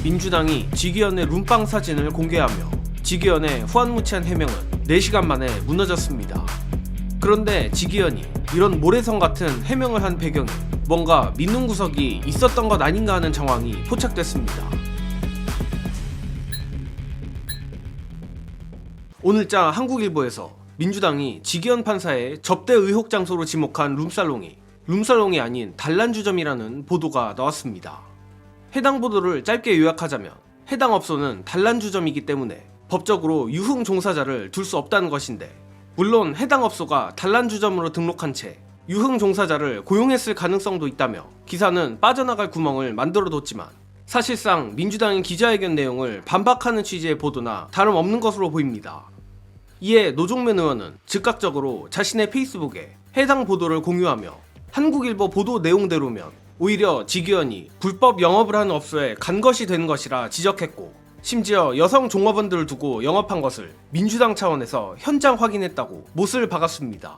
민주당이 지기현의 룸빵 사진을 공개하며 지기현의 후안무치한 해명은 4시간 만에 무너졌습니다. 그런데 지기현이 이런 모래성 같은 해명을 한 배경에 뭔가 믿는 구석이 있었던 것 아닌가 하는 정황이 포착됐습니다. 오늘자 한국일보에서 민주당이 지기현 판사의 접대 의혹 장소로 지목한 룸살롱이 아닌 단란주점이라는 보도가 나왔습니다. 해당 보도를 짧게 요약하자면 해당 업소는 단란주점이기 때문에 법적으로 유흥 종사자를 둘 수 없다는 것인데, 물론 해당 업소가 단란주점으로 등록한 채 유흥 종사자를 고용했을 가능성도 있다며 기사는 빠져나갈 구멍을 만들어뒀지만 사실상 민주당의 기자회견 내용을 반박하는 취지의 보도나 다름없는 것으로 보입니다. 이에 노종면 의원은 즉각적으로 자신의 페이스북에 해당 보도를 공유하며 한국일보 보도 내용대로면 오히려 지기현이 불법 영업을 하는 업소에 간 것이 된 것이라 지적했고, 심지어 여성 종업원들을 두고 영업한 것을 민주당 차원에서 현장 확인했다고 못을 박았습니다.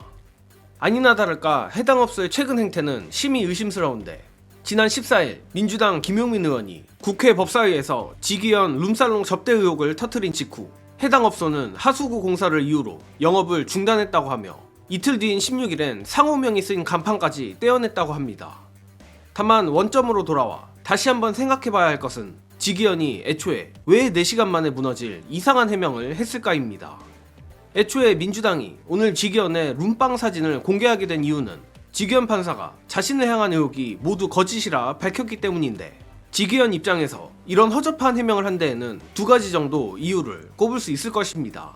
아니나 다를까 해당 업소의 최근 행태는 심히 의심스러운데, 지난 14일 민주당 김용민 의원이 국회 법사위에서 지기현 룸살롱 접대 의혹을 터뜨린 직후 해당 업소는 하수구 공사를 이유로 영업을 중단했다고 하며 이틀 뒤인 16일엔 상호명이 쓰인 간판까지 떼어냈다고 합니다. 다만 원점으로 돌아와 다시 한번 생각해봐야 할 것은 지기현이 애초에 왜 4시간 만에 무너질 이상한 해명을 했을까입니다. 애초에 민주당이 오늘 지기현의 룸빵 사진을 공개하게 된 이유는 지기현 판사가 자신을 향한 의혹이 모두 거짓이라 밝혔기 때문인데, 지기현 입장에서 이런 허접한 해명을 한 데에는 2가지 정도 이유를 꼽을 수 있을 것입니다.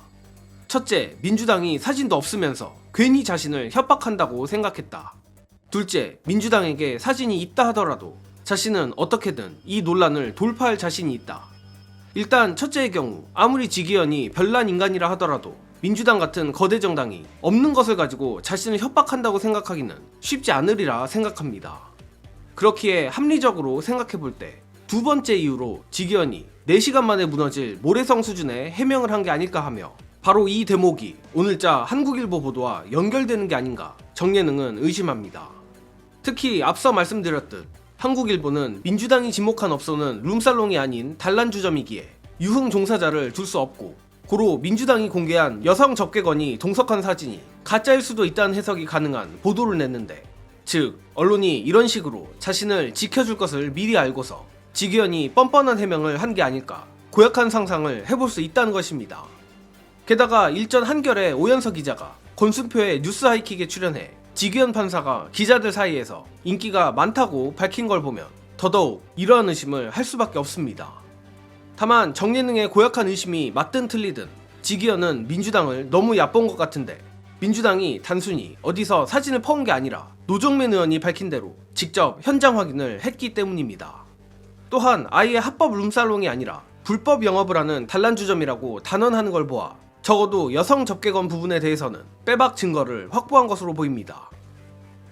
첫째, 민주당이 사진도 없으면서 괜히 자신을 협박한다고 생각했다. 둘째, 민주당에게 사진이 있다 하더라도 자신은 어떻게든 이 논란을 돌파할 자신이 있다. 일단 첫째의 경우 아무리 지기현이 별난 인간이라 하더라도 민주당 같은 거대 정당이 없는 것을 가지고 자신을 협박한다고 생각하기는 쉽지 않으리라 생각합니다. 그렇기에 합리적으로 생각해볼 때 2번째 이유로 지기현이 4시간 만에 무너질 모래성 수준의 해명을 한 게 아닐까 하며, 바로 이 대목이 오늘자 한국일보 보도와 연결되는 게 아닌가 정예능은 의심합니다. 특히 앞서 말씀드렸듯 한국일보는 민주당이 지목한 업소는 룸살롱이 아닌 단란주점이기에 유흥 종사자를 둘 수 없고, 고로 민주당이 공개한 여성 접객원이 동석한 사진이 가짜일 수도 있다는 해석이 가능한 보도를 냈는데, 즉 언론이 이런 식으로 자신을 지켜줄 것을 미리 알고서 지기현이 뻔뻔한 해명을 한 게 아닐까 고약한 상상을 해볼 수 있다는 것입니다. 게다가 일전 한겨레 오연서 기자가 권순표의 뉴스 하이킥에 출연해 지기현 판사가 기자들 사이에서 인기가 많다고 밝힌 걸 보면 더더욱 이러한 의심을 할 수밖에 없습니다. 다만 정예능의 고약한 의심이 맞든 틀리든 지기현은 민주당을 너무 얕본 것 같은데, 민주당이 단순히 어디서 사진을 퍼온 게 아니라 노종면 의원이 밝힌 대로 직접 현장 확인을 했기 때문입니다. 또한 아예 합법 룸살롱이 아니라 불법 영업을 하는 단란주점이라고 단언하는 걸 보아 적어도 여성 접객원 부분에 대해서는 빼박 증거를 확보한 것으로 보입니다.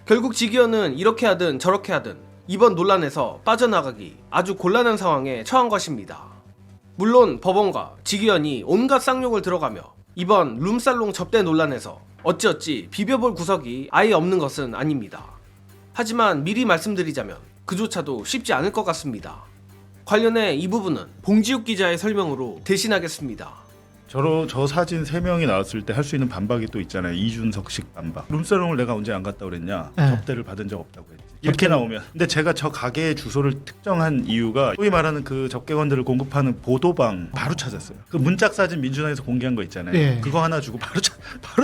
결국 지기현은 이렇게 하든 저렇게 하든 이번 논란에서 빠져나가기 아주 곤란한 상황에 처한 것입니다. 물론 법원과 지기현이 온갖 쌍욕을 들어가며 이번 룸살롱 접대 논란에서 어찌어찌 비벼볼 구석이 아예 없는 것은 아닙니다. 하지만 미리 말씀드리자면 그조차도 쉽지 않을 것 같습니다. 관련해 이 부분은 봉지욱 기자의 설명으로 대신하겠습니다. 저 사진 3명이 나왔을 때 할 수 있는 반박이 또 있잖아요. 이준석식 반박. 룸살롱을 내가 언제 안 갔다 그랬냐. 접대를 받은 적 없다고 했지. 이렇게 나오면. 근데 제가 저 가게의 주소를 특정한 이유가 소위 말하는 그 접객원들을 공급하는 보도방 바로 찾았어요. 그 문짝 사진 민주당에서 공개한 거 있잖아요. 네. 그거 하나 주고 바로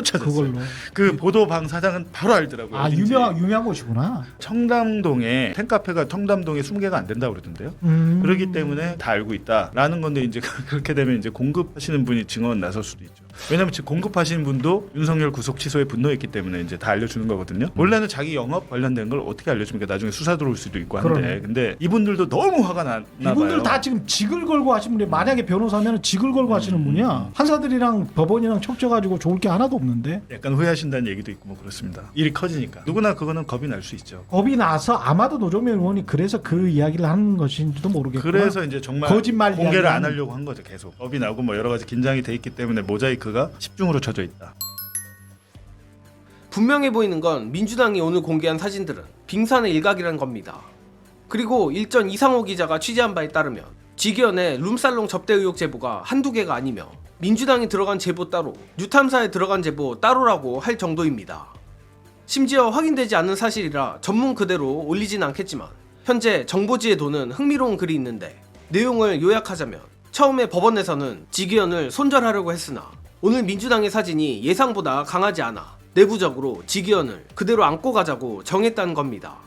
찾았어요. 그걸로. 그 보도방 사장은 바로 알더라고요. 아, 유명한 곳이구나. 청담동에 팬카페가 청담동에 20개가 안 된다고 그러던데요. 그렇기 때문에 다 알고 있다라는 건데, 이제 그렇게 되면 이제 공급하시는 분이 증언 나설 수도 있죠. 왜냐면 지금 공급하시는 분도 윤석열 구속 취소에 분노했기 때문에 이제 다 알려주는 거거든요. 원래는 자기 영업 관련된 걸 어떻게 알려줍니까? 나중에 수사 들어올 수도 있고 한데. 그러네. 근데 이분들도 너무 화가 났나 봐요. 이분들 다 지금 직을 걸고 하시는 분이, 만약에 변호사면 직을 걸고 하시는 분이야. 판사들이랑 법원이랑 척져가지고 좋을 게 하나도 없는데. 약간 후회하신다는 얘기도 있고 뭐 그렇습니다. 일이 커지니까 누구나 그거는 겁이 날 수 있죠. 겁이 나서 아마도 노종면 의원이 그래서 그 이야기를 하는 것인지도 모르겠구나. 그래서 이제 정말 거짓말 공개를 이야기는- 안 하려고 한 거죠. 계속 겁이 나고 뭐 여러 가지 긴장이 돼 있기 때문에 모자이크가 10중으로 쳐져 있다. 분명해 보이는 건 민주당이 오늘 공개한 사진들은 빙산의 일각이라는 겁니다. 그리고 일전 이상호 기자가 취재한 바에 따르면 지기현의 룸살롱 접대 의혹 제보가 한두 개가 아니며 민주당이 들어간 제보 따로, 뉴탐사에 들어간 제보 따로라고 할 정도입니다. 심지어 확인되지 않은 사실이라 전문 그대로 올리진 않겠지만 현재 정보지에 도는 흥미로운 글이 있는데 내용을 요약하자면 처음에 법원에서는 지기현을 손절하려고 했으나 오늘 민주당의 사진이 예상보다 강하지 않아 내부적으로 지기현을 그대로 안고 가자고 정했다는 겁니다.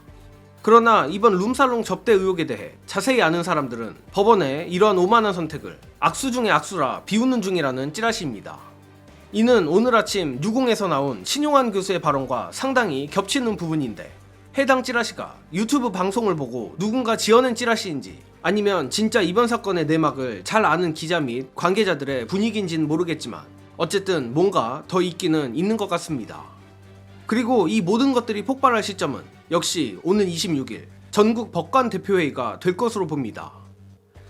그러나 이번 룸살롱 접대 의혹에 대해 자세히 아는 사람들은 법원의 이러한 오만한 선택을 악수 중의 악수라 비웃는 중이라는 찌라시입니다. 이는 오늘 아침 유공에서 나온 신용환 교수의 발언과 상당히 겹치는 부분인데 해당 찌라시가 유튜브 방송을 보고 누군가 지어낸 찌라시인지 아니면 진짜 이번 사건의 내막을 잘 아는 기자 및 관계자들의 분위기인지는 모르겠지만 어쨌든 뭔가 더 있기는 있는 것 같습니다. 그리고 이 모든 것들이 폭발할 시점은 역시 오는 26일 전국 법관 대표회의가 될 것으로 봅니다.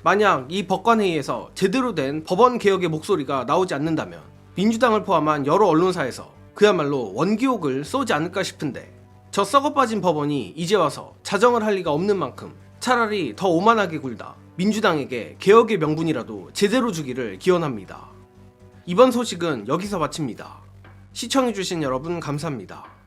만약 이 법관회의에서 제대로 된 법원 개혁의 목소리가 나오지 않는다면 민주당을 포함한 여러 언론사에서 그야말로 원기옥을 쏘지 않을까 싶은데 저 썩어빠진 법원이 이제 와서 자정을 할 리가 없는 만큼 차라리 더 오만하게 굴다 민주당에게 개혁의 명분이라도 제대로 주기를 기원합니다. 이번 소식은 여기서 마칩니다. 시청해주신 여러분 감사합니다.